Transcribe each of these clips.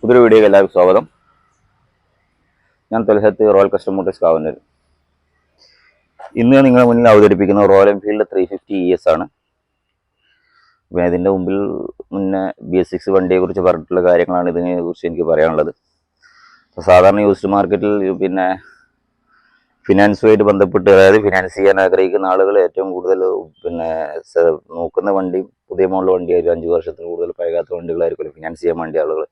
പുതിയൊരു വീഡിയോയ്ക്ക് എല്ലാവർക്കും സ്വാഗതം. ഞാൻ തൊലഹത്ത് റോയൽ കസ്റ്റമർ മോട്ടോഴ്സ് കാവന്നൂർ. ഇന്ന് നിങ്ങളുടെ മുന്നിൽ അവതരിപ്പിക്കുന്ന റോയൽ എൻഫീൽഡ് 350 ES ആണ്. അപ്പോൾ ഇതിൻ്റെ മുന്നേ BS6 വണ്ടിയെക്കുറിച്ച് പറഞ്ഞിട്ടുള്ള കാര്യങ്ങളാണ് ഇതിനെക്കുറിച്ച് എനിക്ക് പറയാനുള്ളത്. സാധാരണ യൂസ്ഡ് മാർക്കറ്റിൽ ഫിനാൻസുമായിട്ട് ബന്ധപ്പെട്ട്, അതായത് ഫിനാൻസ് ചെയ്യാൻ ആഗ്രഹിക്കുന്ന ആളുകൾ ഏറ്റവും കൂടുതൽ നോക്കുന്ന വണ്ടി പുതിയ മോഡൽ വണ്ടിയായിരിക്കും. 5 വർഷത്തിൽ കൂടുതൽ പഴകാത്ത വണ്ടികളായിരിക്കും ഫിനാൻസ് ചെയ്യാൻ വേണ്ടി ആളുകൾ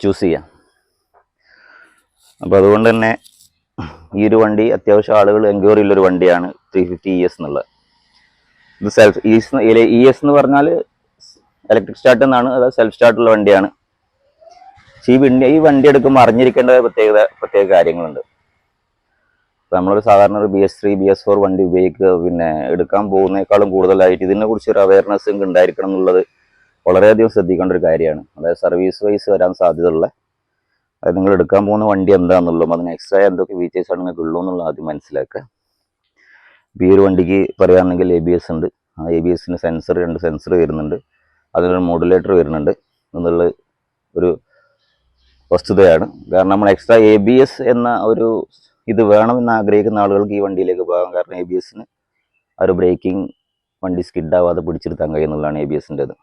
ചൂസ് ചെയ്യാം. അപ്പോൾ അതുകൊണ്ട് തന്നെ ഈ ഒരു വണ്ടി അത്യാവശ്യം ആളുകൾ എൻക്വയറി ഉള്ളൊരു വണ്ടിയാണ് 350 ES എന്നുള്ളത്. ഇത് ES എന്ന് പറഞ്ഞാൽ ഇലക്ട്രിക് സ്റ്റാർട്ട് എന്നാണ്, അതായത് സെൽഫ് സ്റ്റാർട്ടുള്ള വണ്ടിയാണ്. ഈ വണ്ടി എടുക്കുമ്പോൾ അറിഞ്ഞിരിക്കേണ്ട പ്രത്യേക കാര്യങ്ങളുണ്ട്. നമ്മളൊരു സാധാരണ ഒരു BS3 BS4 വണ്ടി എടുക്കാൻ പോകുന്നതിനേക്കാളും കൂടുതലായിട്ട് ഇതിനെക്കുറിച്ച് ഒരു അവയർനെസ് ഉണ്ടായിരിക്കണം എന്നുള്ളത് വളരെയധികം ശ്രദ്ധിക്കേണ്ട ഒരു കാര്യമാണ്. അതായത് സർവീസ് വൈസ് വരാൻ സാധ്യതയുള്ള, അതായത് നിങ്ങൾ എടുക്കാൻ പോകുന്ന വണ്ടി എന്താണെന്നുള്ളതും അതിന് എക്സ്ട്രാ എന്തൊക്കെ ഫീച്ചേഴ്സാണ് നിങ്ങൾക്ക് ഉള്ളൂ എന്നുള്ളത് ആദ്യം മനസ്സിലാക്കുക. ഈ ഒരു വണ്ടിക്ക് പറയുകയാണെങ്കിൽ ABS ഉണ്ട്. ആ ABSന് രണ്ട് സെൻസർ വരുന്നുണ്ട്, അതിനൊരു മോഡുലേറ്റർ വരുന്നുണ്ട് എന്നുള്ള ഒരു വസ്തുതയാണ്. കാരണം നമ്മൾ എക്സ്ട്രാ ABS എന്ന ഒരു ഇത് വേണമെന്ന് ആഗ്രഹിക്കുന്ന ആളുകൾക്ക് ഈ വണ്ടിയിലേക്ക് പോകാം. കാരണം ABSന് ആ ഒരു ബ്രേക്കിംഗ് വണ്ടി സ്കിഡാവാതെ പിടിച്ചെടുത്താൻ കഴിയുന്നതാണ് ABSൻ്റെത്.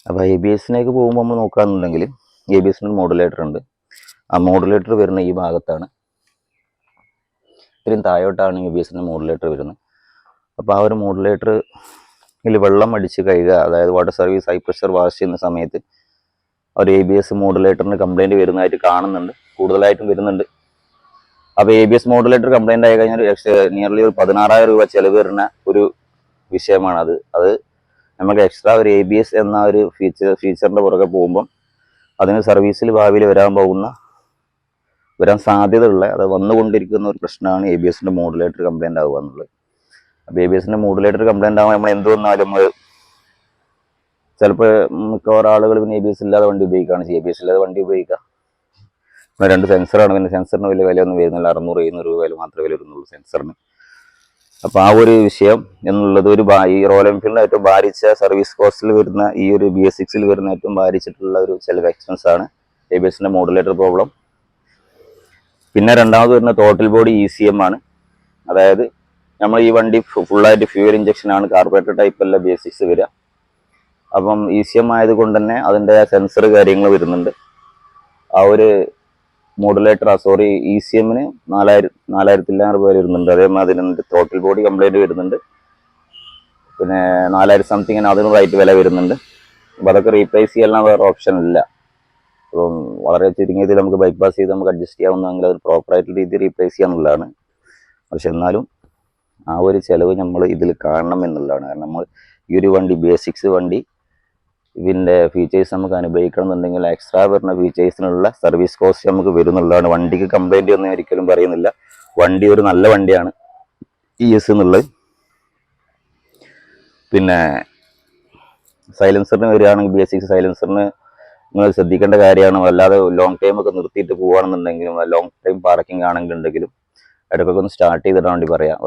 അപ്പോൾ ABSലേക്ക് പോകുമ്പോൾ നമ്മൾ നോക്കുകയാണെന്നുണ്ടെങ്കിൽ ABSന് മോഡുലേറ്റർ ഉണ്ട്. ആ മോഡുലേറ്റർ വരുന്ന ഈ ഭാഗത്താണ്, ഇത്രയും താഴോട്ടാണ് ABSൻ്റെ മോഡുലേറ്റർ വരുന്നത്. അപ്പോൾ ആ ഒരു മോഡുലേറ്ററിൽ വെള്ളം അടിച്ച് കഴുകുക, അതായത് water service high pressure wash ചെയ്യുന്ന സമയത്ത് ഒരു ABS മോഡുലേറ്ററിന് കംപ്ലൈൻറ്റ് വരുന്നതായിട്ട് കാണുന്നുണ്ട്, കൂടുതലായിട്ടും വരുന്നുണ്ട്. അപ്പോൾ ABS മോഡുലേറ്റർ കംപ്ലൈൻ്റ് ആയി കഴിഞ്ഞാൽ നിയർലി ഒരു 16,000 രൂപ ചിലവ് വരുന്ന ഒരു വിഷയമാണ് അത്. നമുക്ക് എക്സ്ട്രാ ഒരു ABS എന്ന ഒരു ഫീച്ചറിൻ്റെ പുറകെ പോകുമ്പം അതിന് സർവീസിൽ ഭാവിയിൽ വരാൻ സാധ്യതയുള്ള, അത് വന്നുകൊണ്ടിരിക്കുന്ന ഒരു പ്രശ്നമാണ് ABSൻ്റെ മോഡുലേറ്റർ കംപ്ലൈൻ്റ് ആവുക എന്നുള്ളത്. അപ്പോൾ ABSൻ്റെ മോഡുലേറ്റർ കംപ്ലൈൻ്റ് ആകുമ്പോൾ നമ്മൾ എന്ത് വന്നാലും ചിലപ്പോൾ മിക്കവാറും ആളുകൾ ABS ഇല്ലാതെ വണ്ടി ഉപയോഗിക്കുകയാണ് ചെയ്യുക. ABS ഇല്ലാതെ വണ്ടി ഉപയോഗിക്കുക. രണ്ട് സെൻസറാണ്, സെൻസറിന് വലിയ വിലയൊന്നും വരുന്നില്ല, 600-700 രൂപ വില മാത്രമേ വില വരുന്നുള്ളൂ സെൻസറിന്. അപ്പോൾ ആ ഒരു വിഷയം എന്നുള്ളത് ഈ റോയൽ എൻഫീൽഡിന് ഏറ്റവും ഭാരിച്ച സർവീസ് കോസ്റ്റിൽ വരുന്ന ഈ ഒരു BS6 വരുന്ന ഏറ്റവും ഭാരിച്ചിട്ടുള്ള ഒരു ചെലവ് എക്സ്പെൻസ് ആണ് ABSൻ്റെ മോഡുലേറ്റർ പ്രോബ്ലം. പിന്നെ രണ്ടാമത് വരുന്ന ടോട്ടൽ ബോഡി ECM ആണ്. അതായത് നമ്മൾ ഈ വണ്ടി ഫുള്ളായിട്ട് ഫ്യൂവൽ ഇഞ്ചക്ഷൻ ആണ്, കാർബറേറ്റർ ടൈപ്പ് അല്ല BS6 വരിക. അപ്പം ECM ആയതുകൊണ്ട് തന്നെ അതിൻ്റെ സെൻസർ കാര്യങ്ങൾ വരുന്നുണ്ട്. ആ ഒരു ECMന് 4,000 രൂപ വരുന്നുണ്ട്. അതേമാതിരി അതിന് ടോട്ടൽ ബോഡി കംപ്ലൈൻറ്റ് വരുന്നുണ്ട്, പിന്നെ 4,000 സംതിങ്ങിന് അതിന് റൈറ്റ് വില വരുന്നുണ്ട്. അപ്പോൾ അതൊക്കെ റീപ്ലേസ് ചെയ്യാൻ വേറെ ഓപ്ഷൻ ഇല്ല. അപ്പം വളരെ ചുരുങ്ങിയതിൽ നമുക്ക് ബൈപ്പാസ് ചെയ്ത് നമുക്ക് അഡ്ജസ്റ്റ് ചെയ്യാവുന്നെങ്കിൽ അത് പ്രോപ്പറായിട്ടുള്ള രീതി റീപ്ലേസ് ചെയ്യാന്നുള്ളതാണ്. പക്ഷെ എന്നാലും ആ ഒരു ചിലവ് നമ്മൾ ഇതിൽ കാണണം എന്നുള്ളതാണ്. കാരണം നമ്മൾ ഈ ഒരു വണ്ടി BS6 വണ്ടി ഇതിൻ്റെ ഫീച്ചേഴ്സ് നമുക്ക് അനുഭവിക്കണം എന്നുണ്ടെങ്കിൽ എക്സ്ട്രാ വരുന്ന ഫീച്ചേഴ്സിനുള്ള സർവീസ് കോസ്റ്റ് നമുക്ക് വരുന്നുള്ളതാണ്. വണ്ടിക്ക് കംപ്ലൈൻറ്റ് ഒന്നും ഒരിക്കലും പറയുന്നില്ല. വണ്ടി ഒരു നല്ല വണ്ടിയാണ് ES എന്നുള്ളത്. പിന്നെ സൈലൻസറിന് വരികയാണെങ്കിൽ BS6 സൈലൻസറിന് നിങ്ങൾ ശ്രദ്ധിക്കേണ്ട കാര്യമാണ്. അല്ലാതെ ലോങ് ടൈം ഒക്കെ നിർത്തിയിട്ട് പോകുകയാണെന്നുണ്ടെങ്കിലും, ലോങ് ടൈം പാർക്കിംഗ് ആണെന്നുണ്ടെങ്കിലും ഇടയ്ക്കൊക്കെ ഒന്ന് സ്റ്റാർട്ട് ചെയ്തിടാൻ വേണ്ടി പറയാം,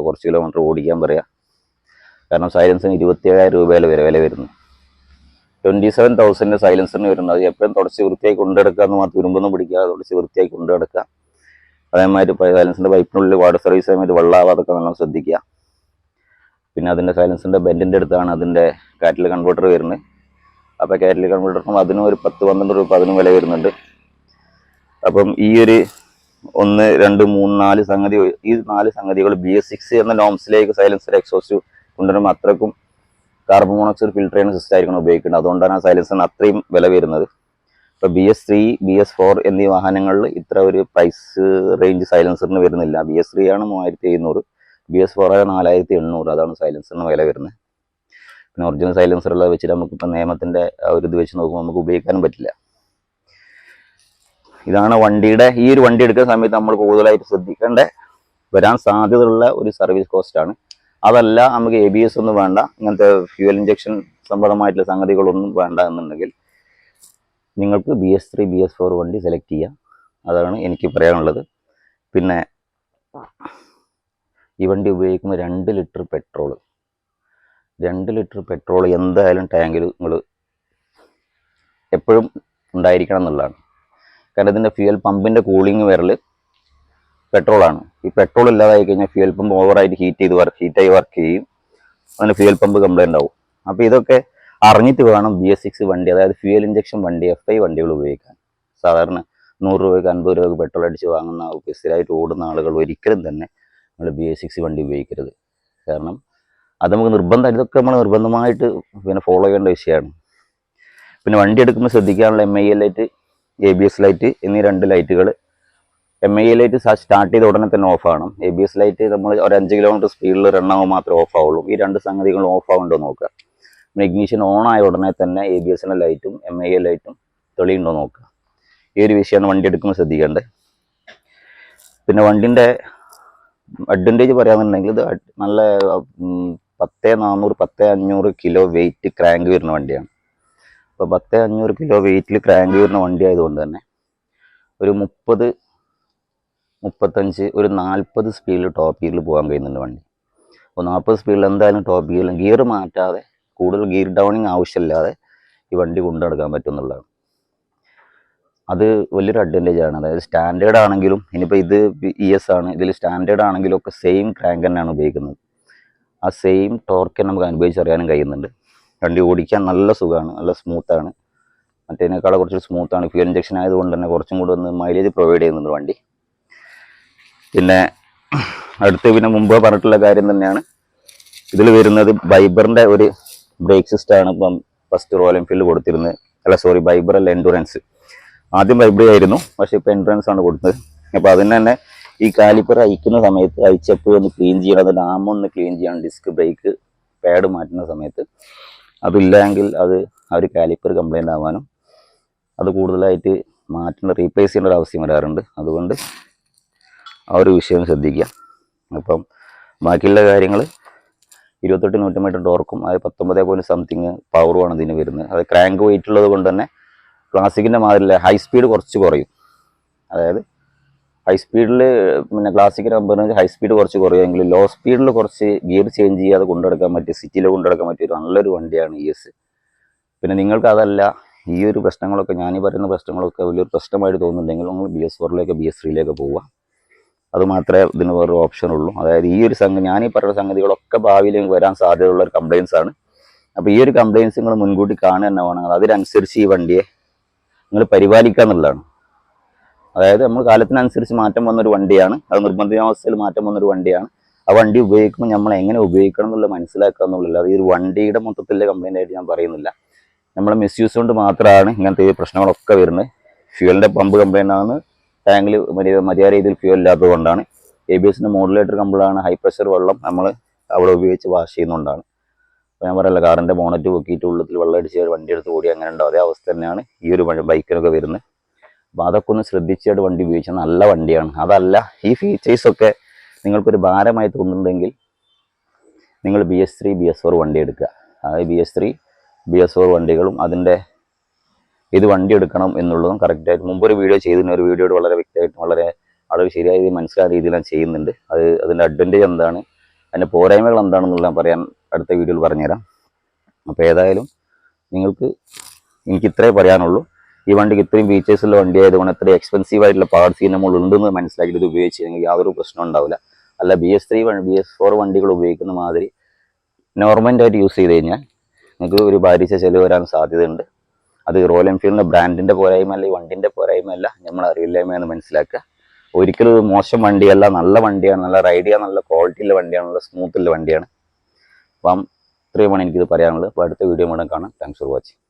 കുറച്ച് കിലോമീറ്റർ ഓടിക്കാൻ പറയാം. കാരണം സൈലൻസറിന് 27,000 രൂപയിൽ വില വരുന്നു. 27,000 സൈലൻസറിന് വരുന്നത്. അത് എപ്പോഴും തുടച്ച് വൃത്തിയായി കൊണ്ടുനടക്കുക എന്ന് മാത്രം, തുരുമ്പൊന്നും പിടിക്കാതെ തുടച്ച് വൃത്തിയായി കൊണ്ടുനടക്കുക. അതേമാതിരി സൈലൻസറിൻ്റെ പൈപ്പിനുള്ളിൽ വാട്ടർ സർവീസ് സമയത്ത് വെള്ളമാവാതൊക്കെ നല്ല ശ്രദ്ധിക്കുക. പിന്നെ അതിൻ്റെ സൈലൻസറിൻ്റെ ബെൻഡിൻ്റെ അടുത്താണ് അതിൻ്റെ കാറ്റലിക് കൺവേർട്ടർ വരുന്നത്. അപ്പോൾ കാറ്റലിക് കൺവേർട്ടറിനും അതിനും ഒരു 10-12 രൂപ അതിനും വില വരുന്നുണ്ട്. അപ്പം ഈ ഒരു 1, 2, 3, 4 സംഗതി, ഈ 4 സംഗതികൾ BS6 എന്ന നോംസിലേക്ക് സൈലൻസർ എക്സോസ്റ്റ് കൊണ്ടുവരുമ്പോൾ അത്രക്കും കാർബൺ മോണോക്സൈഡ് ഫിൽട്ടർ ചെയ്യുന്ന സിസ്റ്റം ആയിരിക്കണം ഉപയോഗിക്കുന്നത്. അതുകൊണ്ടാണ് ആ സൈലൻസറിന് അത്രയും വില വരുന്നത്. ഇപ്പോൾ BS3 BS4 എന്നീ വാഹനങ്ങളിൽ ഇത്ര ഒരു പ്രൈസ് റേഞ്ച് സൈലൻസറിന് വരുന്നില്ല. BS3 ആണ് 3,700, BS4 ആണ് 4,800. അതാണ് സൈലൻസറിന് വില വരുന്നത്. പിന്നെ ഒറിജിനൽ സൈലൻസറുള്ളത് വെച്ചിട്ട് നമുക്കിപ്പോൾ നിയമത്തിൻ്റെ ഒരു ഇത് വെച്ച് നോക്കുമ്പോൾ നമുക്ക് ഉപയോഗിക്കാനും പറ്റില്ല. ഇതാണ് വണ്ടിയുടെ, ഈ ഒരു വണ്ടി എടുക്കുന്ന സമയത്ത് നമ്മൾ കൂടുതലായിട്ട് വരാൻ സാധ്യതയുള്ള ഒരു സർവീസ് കോസ്റ്റാണ്. അതല്ല നമുക്ക് ABS ഒന്നും വേണ്ട, ഇങ്ങനത്തെ ഫ്യൂവൽ ഇഞ്ചക്ഷൻ സംബന്ധമായിട്ടുള്ള സംഗതികളൊന്നും വേണ്ട എന്നുണ്ടെങ്കിൽ നിങ്ങൾക്ക് BS3 BS4 വണ്ടി സെലക്ട് ചെയ്യാം. അതാണ് എനിക്ക് പറയാനുള്ളത്. പിന്നെ ഈ വണ്ടി ഉപയോഗിക്കുന്ന 2 ലിറ്റർ പെട്രോൾ, 2 ലിറ്റർ പെട്രോൾ എന്തായാലും ടാങ്കിൽ നിങ്ങൾ എപ്പോഴും ഉണ്ടായിരിക്കണം എന്നുള്ളതാണ്. കാരണം ഇതിൻ്റെ ഫ്യൂൽ പമ്പിൻ്റെ കൂളിംഗ് വരൽ പെട്രോളാണ്. ഈ പെട്രോൾ ഇല്ലാതായി കഴിഞ്ഞാൽ ഫ്യൂൽ പമ്പ് ഓവറായിട്ട് ഹീറ്റായി വർക്ക് ചെയ്യും, അങ്ങനെ ഫ്യൂൽ പമ്പ് കംപ്ലൈൻ്റ് ആവും. അപ്പോൾ ഇതൊക്കെ അറിഞ്ഞിട്ട് വേണം BS6 വണ്ടി, അതായത് ഫ്യൂൽ ഇഞ്ചക്ഷൻ വണ്ടി, FI വണ്ടികൾ ഉപയോഗിക്കാൻ. സാധാരണ 100 രൂപയ്ക്ക് 50 രൂപയ്ക്ക് പെട്രോൾ അടിച്ച് വാങ്ങുന്ന സ്ഥിരമായിട്ട് ഓടുന്ന ആളുകൾ ഒരിക്കലും തന്നെ നമ്മൾ BS6 വണ്ടി ഉപയോഗിക്കരുത്. കാരണം അത് നമുക്ക് നിർബന്ധം, ഇതൊക്കെ നമ്മൾ നിർബന്ധമായിട്ട് ഫോളോ ചെയ്യേണ്ട വിഷയമാണ്. പിന്നെ വണ്ടി എടുക്കുമ്പോൾ ശ്രദ്ധിക്കാനുള്ള MIL ലൈറ്റ്, ABS ലൈറ്റ് എന്നീ 2 ലൈറ്റുകൾ. MIL ലൈറ്റ് സ്റ്റാർട്ട് ചെയ്ത ഉടനെ തന്നെ ഓഫ് ആവണം. ABS ലൈറ്റ് നമ്മൾ ഒരു 5 കിലോമീറ്റർ സ്പീഡിൽ റൺ ആകുമ്പോൾ മാത്രമേ ഓഫ് ആവുള്ളൂ. ഈ 2 സംഗതികളും ഓഫ് ആവുന്നുണ്ടോ നോക്കുക. പിന്നെ ഇഗ്നിഷൻ ഓൺ ആയ ഉടനെ തന്നെ ABSൻ്റെ ലൈറ്റും MIL ലൈറ്റും തെളിയുണ്ടോ നോക്കുക. ഈ ഒരു വിഷയമാണ് വണ്ടി എടുക്കുമ്പോൾ ശ്രദ്ധിക്കേണ്ടത്. പിന്നെ വണ്ടിൻ്റെ അഡ്വാൻറ്റേജ് പറയാമെന്നുണ്ടെങ്കിൽ ഇത് നല്ല 10,400 10,500 കിലോ വെയിറ്റ് ക്രാങ്ക് വരുന്ന വണ്ടിയാണ്. അപ്പോൾ 10,500 കിലോ വെയിറ്റിൽ ക്രാങ്ക് വരുന്ന വണ്ടി ആയതുകൊണ്ട് തന്നെ ഒരു 30, 35, ഒരു 40 സ്പീഡിൽ ടോപ്പ് ഗിയറിൽ പോകാൻ കഴിയുന്നുണ്ട് വണ്ടി. അപ്പോൾ 40 സ്പീഡിൽ എന്തായാലും ടോപ്പ് ഗിയറിൽ ഗിയർ മാറ്റാതെ, കൂടുതൽ ഗിയർ ഡൗണിങ് ആവശ്യമില്ലാതെ ഈ വണ്ടി കൊണ്ടു നടക്കാൻ പറ്റുമെന്നുള്ളതാണ്. അത് വലിയൊരു അഡ്വാൻറ്റേജ് ആണ്. അതായത് സ്റ്റാൻഡേർഡ് ആണെങ്കിലും, ഇനിയിപ്പോൾ ഇത് ES ആണ്, ഇതിൽ സ്റ്റാൻഡേർഡ് ആണെങ്കിലും ഒക്കെ സെയിം ക്രാങ്ക് തന്നെയാണ് ഉപയോഗിക്കുന്നത്. ആ സെയിം ടോർക്ക് നമുക്ക് അനുഭവിച്ചറിയാനും കഴിയുന്നുണ്ട്. വണ്ടി ഓടിക്കാൻ നല്ല സുഖമാണ്, നല്ല സ്മൂത്താണ്. മറ്റേതിനേക്കാളും കുറച്ച് സ്മൂത്താണ്. ഫ്യൂൽ ഇഞ്ചക്ഷൻ ആയതുകൊണ്ട് തന്നെ കുറച്ചും കൂടെ ഒന്ന് മൈലേജ് പ്രൊവൈഡ് ചെയ്യുന്നുണ്ട് വണ്ടി. പിന്നെ പിന്നെ മുമ്പ് പറഞ്ഞിട്ടുള്ള കാര്യം തന്നെയാണ് ഇതിൽ വരുന്നത്. വൈബറിൻ്റെ ഒരു ബ്രേക്ക് സിസ്റ്റമാണ് ഇപ്പം ഫസ്റ്റ് റോയൽ എൻഫീൽഡ് കൊടുത്തിരുന്നത്. വൈബർ അല്ല, എൻഡുറൻസ്. ആദ്യം വൈബ്രേ ആയിരുന്നു, പക്ഷേ ഇപ്പോൾ എൻഡുറൻസ് ആണ് കൊടുത്തത്. അപ്പോൾ അതിന് തന്നെ ഈ കാലിപ്പർ അയക്കുന്ന സമയത്ത് അയച്ചപ്പോഴും ഒന്ന് ക്ലീൻ ചെയ്യണം, അതിൻ്റെ ആമൊന്ന് ക്ലീൻ ചെയ്യണം. ഡിസ്ക് ബ്രേക്ക് പാഡ് മാറ്റുന്ന സമയത്ത് അതില്ലെങ്കിൽ അത് ആ ഒരു കാലിപ്പർ കംപ്ലൈൻ്റ് ആവാനും അത് കൂടുതലായിട്ട് റീപ്ലേസ് ചെയ്യേണ്ട ഒരു ആവശ്യം വരാറുണ്ട്. അതുകൊണ്ട് ആ ഒരു വിഷയം ശ്രദ്ധിക്കുക. അപ്പം ബാക്കിയുള്ള കാര്യങ്ങൾ 28 Nm ടോർക്കും അത് 19 സംതിങ് പവറുമാണ് ഇതിന് വരുന്നത്. അത് ക്രാങ്ക് വെയിറ്റ് ഉള്ളത് കൊണ്ട് തന്നെ ക്ലാസിക്കിൻ്റെ മാതിരില്ല, ഹൈ സ്പീഡ് കുറച്ച് കുറയും. അതായത് ഹൈ സ്പീഡിൽ പിന്നെ ക്ലാസിക്കിൻ്റെ കമ്പനി ഹൈ സ്പീഡ് കുറച്ച് കുറയുമെങ്കിലും ലോ സ്പീഡിൽ കുറച്ച് ഗിയർ ചേഞ്ച് ചെയ്യാതെ കൊണ്ടുനടക്കാൻ പറ്റിയ, സിറ്റിയിൽ കൊണ്ടുനടക്കാൻ പറ്റിയ നല്ലൊരു വണ്ടിയാണ് ES. പിന്നെ നിങ്ങൾക്ക് അതല്ല, ഈ ഒരു പ്രശ്നങ്ങളൊക്കെ, ഞാനീ പറയുന്ന പ്രശ്നങ്ങളൊക്കെ വലിയൊരു പ്രശ്നമായിട്ട് തോന്നുന്നുണ്ടെങ്കിൽ നിങ്ങൾ BS4ലേക്ക് BS3ലേക്ക് പോവുക. അത് മാത്രമേ ഇതിന് വേറൊരു ഓപ്ഷൻ ഉള്ളൂ. അതായത് ഈ ഒരു ഞാനീ പറയുന്ന സംഗതികളൊക്കെ ഭാവിയിലേക്ക് വരാൻ സാധ്യതയുള്ള ഒരു കംപ്ലയിൻസ് ആണ്. അപ്പോൾ ഈ ഒരു കംപ്ലയിൻസ് നിങ്ങൾ മുൻകൂട്ടി കാണുക തന്നെ വേണം. അതിനനുസരിച്ച് ഈ വണ്ടിയെ നിങ്ങൾ പരിപാലിക്കുക എന്നുള്ളതാണ്. അതായത് നമ്മൾ കാലത്തിനനുസരിച്ച് മാറ്റം വന്നൊരു വണ്ടിയാണ്, അത് നിർബന്ധിതാവസ്ഥയിൽ മാറ്റം വന്നൊരു വണ്ടിയാണ്. ആ വണ്ടി ഉപയോഗിക്കുമ്പോൾ നമ്മൾ എങ്ങനെ ഉപയോഗിക്കണം എന്നുള്ളത് മനസ്സിലാക്കുക എന്നുള്ളത്. അത് ഈ ഒരു വണ്ടിയുടെ മൊത്തത്തിലെ കംപ്ലയിൻ്റ് ആയിട്ട് ഞാൻ പറയുന്നില്ല. നമ്മളെ മിസ്യൂസ് കൊണ്ട് മാത്രമാണ് ഇങ്ങനത്തെ പ്രശ്നങ്ങളൊക്കെ വരുന്നത്. ഫ്യൂവലിൻ്റെ പമ്പ് കംപ്ലയിൻ്റ് ആണ്, ടാങ്കിൽ മതിയായ രീതിയിൽ ഫ്യൂവൽ ഇല്ലാത്തത് കൊണ്ടാണ്. ABSൻ്റെ മോഡുലേറ്റർ കംപ്ലൈൻ്റ്, ഹൈ പ്രഷർ വെള്ളം നമ്മൾ അവിടെ ഉപയോഗിച്ച് വാഷ് ചെയ്യുന്നതുകൊണ്ടാണ്. അപ്പോൾ ഞാൻ പറയല്ല, കാറിൻ്റെ ബോണറ്റ് പൊക്കിയിട്ട് ഉള്ളത്തിൽ വെള്ളം അടിച്ച് വണ്ടി എടുത്ത് ഓടി അങ്ങനെ ഉണ്ടാവും. അതേ അവസ്ഥ തന്നെയാണ് ഈ ഒരു ബൈക്കിനൊക്കെ വരുന്നത്. അപ്പോൾ അതൊക്കെ ഒന്ന് ശ്രദ്ധിച്ചിട്ട് വണ്ടി ഉപയോഗിച്ചാൽ നല്ല വണ്ടിയാണ്. അതല്ല, ഈ ഫീച്ചേഴ്സൊക്കെ നിങ്ങൾക്കൊരു ഭാരമായി തോന്നുന്നുണ്ടെങ്കിൽ നിങ്ങൾ BS3 BS4 വണ്ടി എടുക്കുക. അതായത് BS3 BS4 വണ്ടികളും അതിൻ്റെ ഇത് വണ്ടി എടുക്കണം എന്നുള്ളതും കറക്റ്റായിട്ട് മുമ്പൊരു വീഡിയോ ചെയ്തിരുന്ന ഒരു വീഡിയോയോട് വളരെ വ്യക്തമായിട്ടും വളരെ ആളുകൾ ശരിയായ രീതിയിൽ മനസ്സിലായ രീതിയിൽ ഞാൻ ചെയ്യുന്നുണ്ട്. അതിൻ്റെ അഡ്വാൻറ്റേജ് എന്താണ്, അതിൻ്റെ പോരായ്മകൾ എന്താണെന്നുള്ള ഞാൻ അടുത്ത വീഡിയോയിൽ പറഞ്ഞുതരാം. അപ്പോൾ ഏതായാലും എനിക്ക് ഇത്രേ പറയാനുള്ളൂ. ഈ വണ്ടിക്ക് ഇത്രയും ഫീച്ചേഴ്സുള്ള വണ്ടി ആയതുകൊണ്ട് ഇത്രയും എക്സ്പെൻസീവ് ആയിട്ടുള്ള പാർട്സ് നമ്മൾ ഉണ്ടെന്ന് മനസ്സിലാക്കിയിട്ട് ഇത് ഉപയോഗിച്ച് യാതൊരു പ്രശ്നം ഉണ്ടാവില്ല. അല്ല BS3 BS4 വണ്ടികൾ ഉപയോഗിക്കുന്ന മാതിരി നോർമലായിട്ട് യൂസ് ചെയ്ത് കഴിഞ്ഞാൽ നിങ്ങൾക്ക് ഒരു ഭാരിച്ച ചിലവ് വരാൻ സാധ്യതയുണ്ട്. അത് റോയൽ എൻഫീൽഡിൻ്റെ ബ്രാൻഡിൻ്റെ പോരായ്മയല്ല, ഈ വണ്ടിൻ്റെ പോരായ്മയല്ല, നമ്മൾ അറിയില്ലായ്മയെന്ന് മനസ്സിലാക്കുക. ഒരിക്കലും ഇത് മോശം വണ്ടിയല്ല, നല്ല വണ്ടിയാണ്, നല്ല റൈഡ് ചെയ്യാൻ നല്ല ക്വാളിറ്റിയുള്ള വണ്ടിയാണ്, നല്ല സ്മൂത്തുള്ള വണ്ടിയാണ്. അപ്പം ഇത്രയുമാണ് എനിക്കിത് പറയാനുള്ളത്. അപ്പോൾ അടുത്ത വീഡിയോ കൂടെ കാണാം. Thanks for watching.